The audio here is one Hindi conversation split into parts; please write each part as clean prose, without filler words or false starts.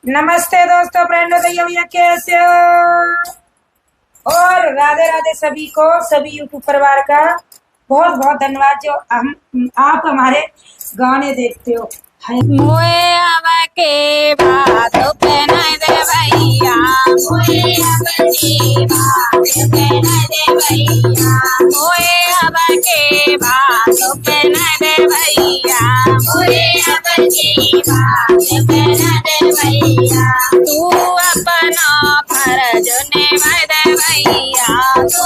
नमस्ते दोस्तों, फ्रेंडों, भैया कैसे हो? और राधे राधे सभी को, सभी यूट्यूब परिवार का बहुत बहुत धन्यवाद जो आप हमारे गाने देखते हो। मोए अब के बातों पे न दे भैया, मोए अब के बातों पे न दे भैया, मोए अब के बातों पे न दे भैया, मोए अब के बातों पे न दे भैया। तू अपना फर्ज निभा दे भैया, तू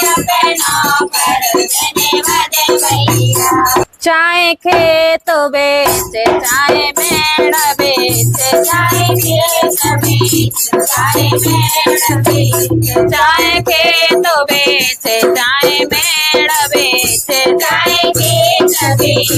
अपना फर्ज निभा दे भैया। चाहे खेत बेच चाहे मेड़ बेच, चाहे खेत बेच चाहे मेड़ बेच, चाहे खेत बेच चाहे मेड़ बेच, चाहे खेत बेच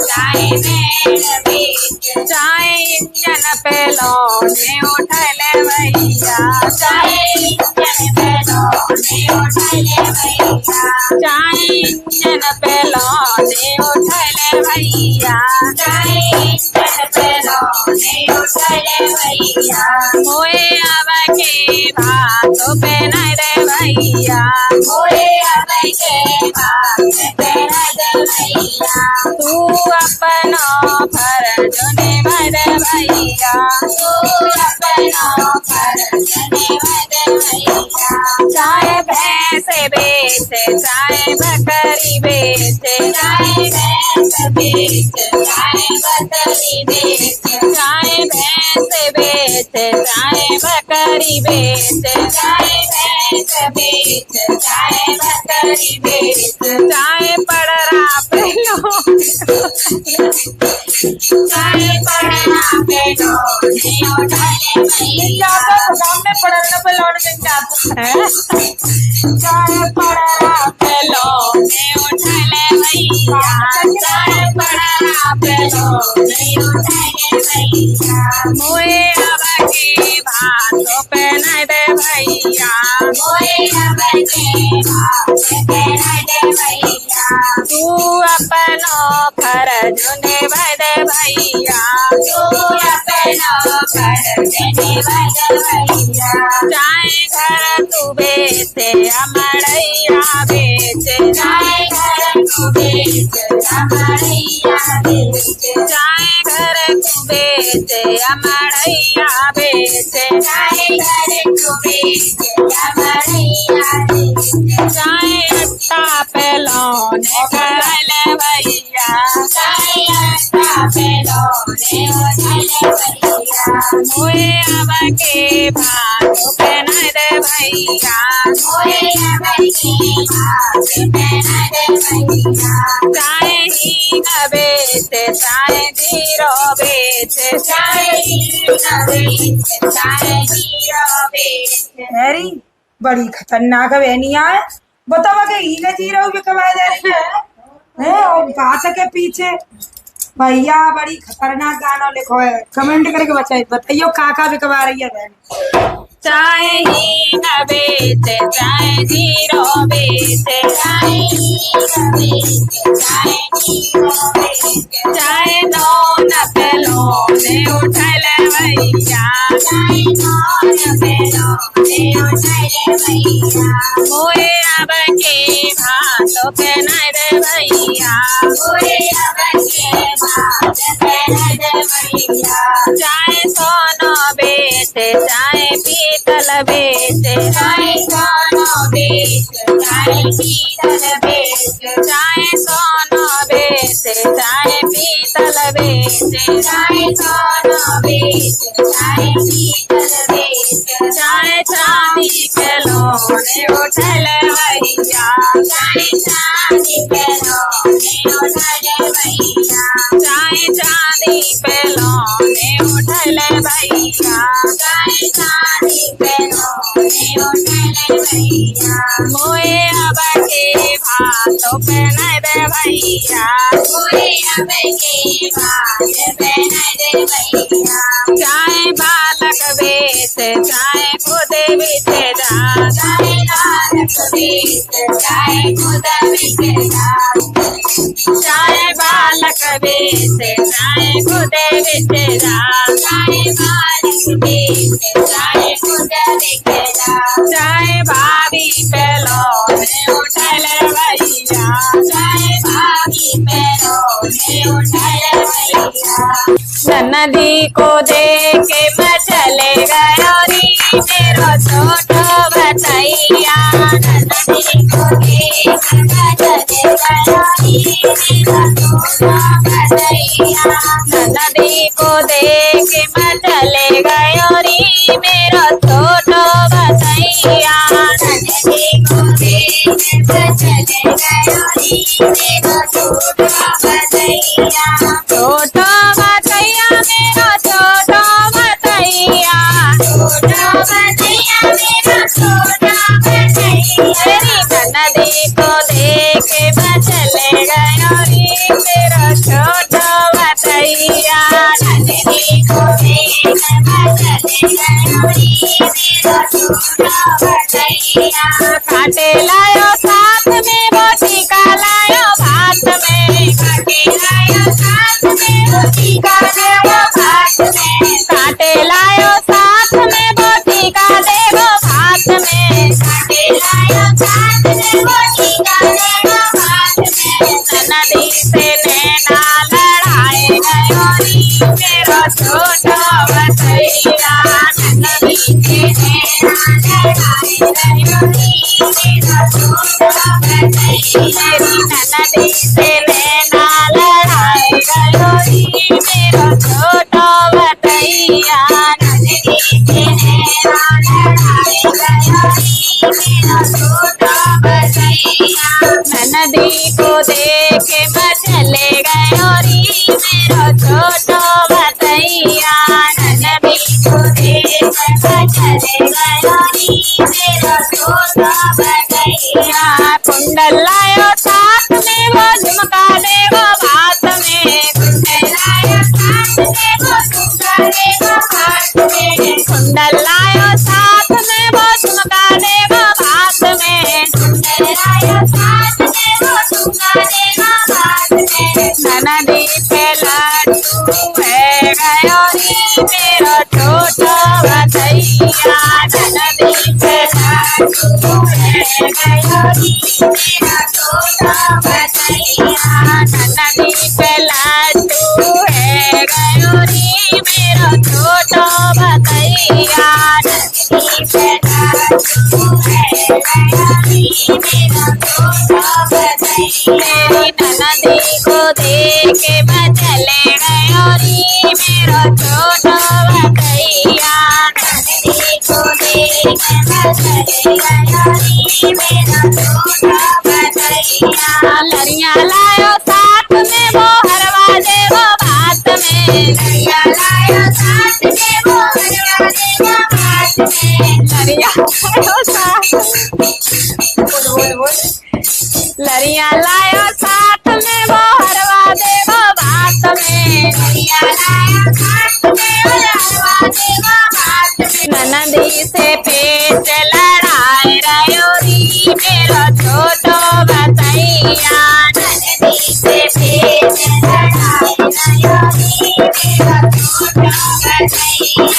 चाहे मेड़ बेच, चाहे इंजन पे लौने उठा ले भैया, चाहे इंजन पे लौने उठा ले भैया, चाहे इंजन पे लौने उठा ले भैया, चाहे इंजन पे लौने उठा ले भैया। मोए अब के बातों पे न दे भैया, मोए अब के बातों पे न दे भैया। तू अपना फर्ज निभा दे भैया, तू अपना फर्ज निभा दे भैया। चाहे भैंस बेच चाहे बकरी बेच, चाहे भैंस बेच चाहे बकरी बेच, चाहे भैंस बेच चाहे बकरी बेच, चाहे भैंस बेच चाहे बकरी बेच, चाहे पड़रा पे चाहे पड़रा पे लौने उठा ले भैया, सामने पड़ने पे लौट के जाता है। चाहे पड़रा पे लौने उठा ले भैया, चाहे पड़रा पे लौने उठा ले भैया। मोए अब के बातों पे न दे भैया, मोए अब के बातों पे न दे भैया। तू अपना फर्ज निभा दे भैया, तू अपना फर्ज निभा दे भैया। चाहे घर तू बेचे अमरैया बेच, चाहे घर तू बेच अमरैया बेच, चाहे घर तू बेचे अमरैया बेच, चाहे घर तू बेचे अमरैया बेच, चाहे अट्टा पे लौने उठा ले भैया, चाहे अट्टा पे लौने उठा ले भैया। मोए अब के बातों पे न दे भैया, मोए अब के बातों पे न दे भैया। चाहे हींग बेच चाहे जीरो बेच, चाहे हींग बेच चाहे जीरो बेच। अरे बड़ी खतरनाक बहनिया है। बतावा के हीरे जीरो भी कमाए जा रहे हैं और बात के पीछे भैया बड़ी खतरनाक गाना लिखो है। कमेंट करके बताइयो काका भी कमा रही है बहन। चाहे हींग बेच चाहे जीरो बेच, चाहे हींग बेच चाहे जीरो बेच, चाहे दोन पे लौने उठा ले भैया, चाहे दोन पे लौने उठा ले भैया। मोए अब के बातों पे न दे भैया, मोए अब के बातों पे न दे भैया। चाहे सोना बेच चाहे पीतल बेच, चाहे सोना बेच चाहे पीतल बेच, चाहे सोना बेच चाहे पीतल बेच, चाहे सोना बेच चाहे पीतल बेच, चाहे चांदी पे लौने उठा ले भैया, चाहे चांदी पे लौने उठा ले भैया, चाहे चांदी पे लौने उठा ले भैया, चाहे चांदी पे लौने उठा ले भैया। मोए अब के बातों पे न दे भैया, मोए अब के बातों पे न दे भैया। चाहे बालक बेच चाहे खुद बेच जा, चाहे बालक बेच चाहे खुद बेच जा, चाहे बालक बेच चाहे खुद बेच जा, चाहे बालक चाहे भाभी पेलो ने उठल भैया चाहे भाभी पेलो ने उठल भैया नदी को देखे मैं चले गयो री मेरो छोटो बतैया नदी को देखे मैं चले गयो री मेरो छोटो बतैया नदी को देखे मैं चले गयो री मेरो छोटो बतैया नदी को देखे मैं चले गयो री मेरो छोटो बतैया छोटो बतैया मेरो छोटो बतैया छोटो बतैया मेरो छोटो बतैया नदी को देखे मैं चले गयो री मेरो छोटो बतैया नदी को देखे मैं चले गयो री मेरो छोटो बतैया काटे लायो साथ में रोटी का लायो भात में काटे लायो साथ में रोटी का देवो भात में काटे लायो साथ में रोटी का देवो भात में काटे लायो साथ में रोटी का देवो भात में नदी से नैना लड़ाए गयो री मेरो छोटो बतैया नदी से नैना लड़ाए गयो री मेरो छोटो बतैया नदी से नैना लड़ाए गयो री मेरो छोटो बतैया नदी से नैना लड़ाए गयो री मेरो छोटो बतैया नदी को देखे मैं चले गयो री मेरो छोटो बतैया नदी को देखे मैं चले गयो री मेरो छोटो बतैया कुंडल लायो साथ में वो झुमका देवो भात में कुंडल लायो साथ में वो झुमका देवो भात में कुंडल लायो साथ में वो झुमका देवो भात में कुंडल लायो साथ में वो झुमका देवो भात में नदी पे लड्डू है गयो री मेरो छोटो बतैया नदी पे लड्डू है गयो री मेरो छोटो बतैया नदी पे लड्डू है गयो री मेरो छोटो बतैया नदी पे लड्डू है गयो री मेरो छोटो बतैया नदी को देखे मैं चले गयो री मेरो छोटो बतैया नदी को देखे मैं चले गयो री मेरो छोटो बतैया लरिया लायो साथ में वो हरवा देवो भात में लरिया लायो साथ में वो हरवा देवो भात में लरिया लायो साथ लरिया लायो साथ में वो हरवा देवो भात में लरिया लायो साथ में वो हरवा देवो भात में नदी से पेट लड़ाए रयो री मेरो छोटो बतैया नदी से पेट लड़ाए रयो री मेरो छोटो बतैया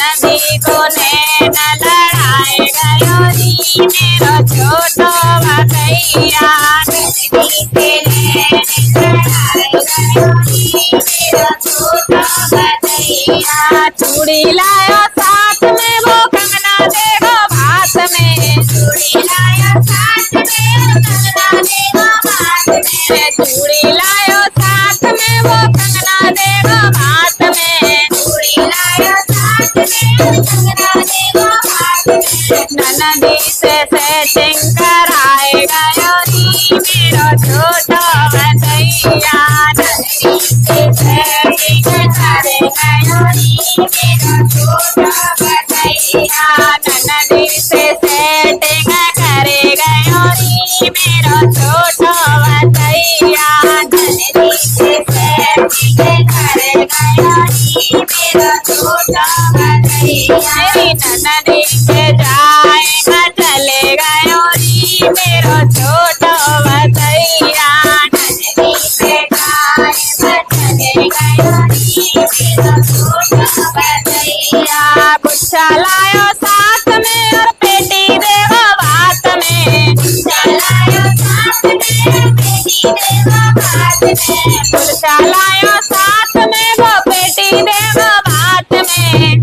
नदी को नैन लड़ाए गयो री मेरो छोटो बतैया नदी से नैन लड़ाए गयो री मेरो छोटो बतैया चूड़ी लायो साथ में वो कंगना देवो भात में चूड़ी लायो साथ में वो कंगना देवो भात में चूड़ी लायो साथ में वो कंगना देवो भात में चूड़ी लायो साथ में वो कंगना देवो भात में नदी से सेटिंग कराए गयो री मेरो छोटो बतैया नदी से सेटिंग करे गयो री मेरो छोटो बतैया नदी से सेटिंग करे गयो री मेरो छोटो बतैया नदी से सेटिंग करे गयो री मेरो छोटो बतैया नदी से जाए मैं चले गयो री मेरो छोटो बतैया नदी से जाए मैं चले गयो री मेरो छोटो बतैया कुलचा लायो साथ में वो पेटी देव बात में।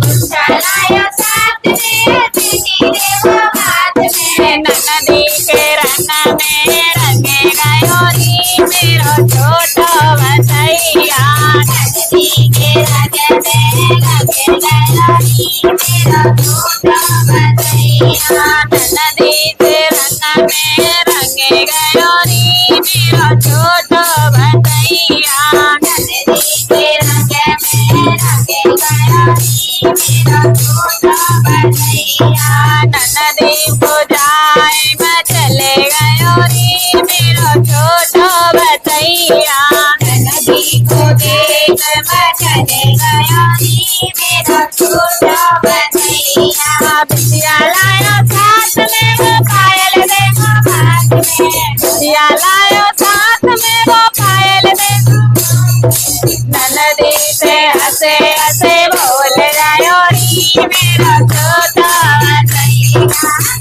ननदी के रंग में रंगे गयो नी मेरो छोटो बसैया। ननदी के रंग में रंगे गयो नी मेरो छोटो बसैया। ननदी के रंग में रंगे गयो नी मेरो छोटो बसैया। ननदी के रंग में रंगे गयो नी मेरो छोटो बसैया। ननदी पूजाए में चले गयो नी मेरो छोटो बसैया। ननदी को देख में चले गयो नी मेरो छोटो बसैया। बिटिया लायो साथ में वो पायल देखो हाथ में। बिटिया लायो साथ में वो पायल देखो। ननदी से हंसे हंसे बोल गयो नी मेरो छोटो बसैया।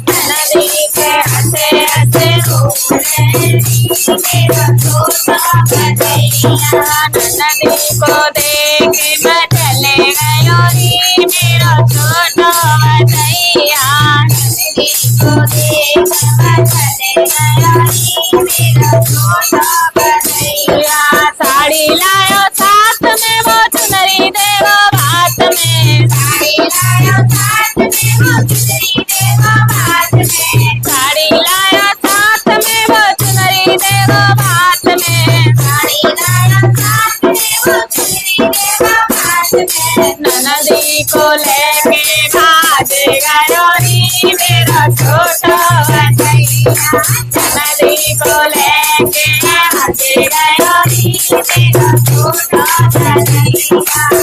ननदी से हंसे हंसे बोल गयो नी मेरो छोटो बसैया। ननदी को देख मैं चले गयो नी मेरो छोटो बसैया। ननदी को देख मैं चले गयो नी मेरो छोटो बसैया। साड़ी लायो साथ में वो चुनरी देवो बात में। साड़ी लायो साथ में वो चुनरी देवो बात में। साड़ी लायो साथ में वो चुनरी देवो बात में। साड़ी लायो साथ में वो चुनरी देवो बात में। ननदी को लेके भाग गयो नी मेरो छोटो बसैया। ननदी को लेके भाग गयो नी मेरो छोटो बसैया।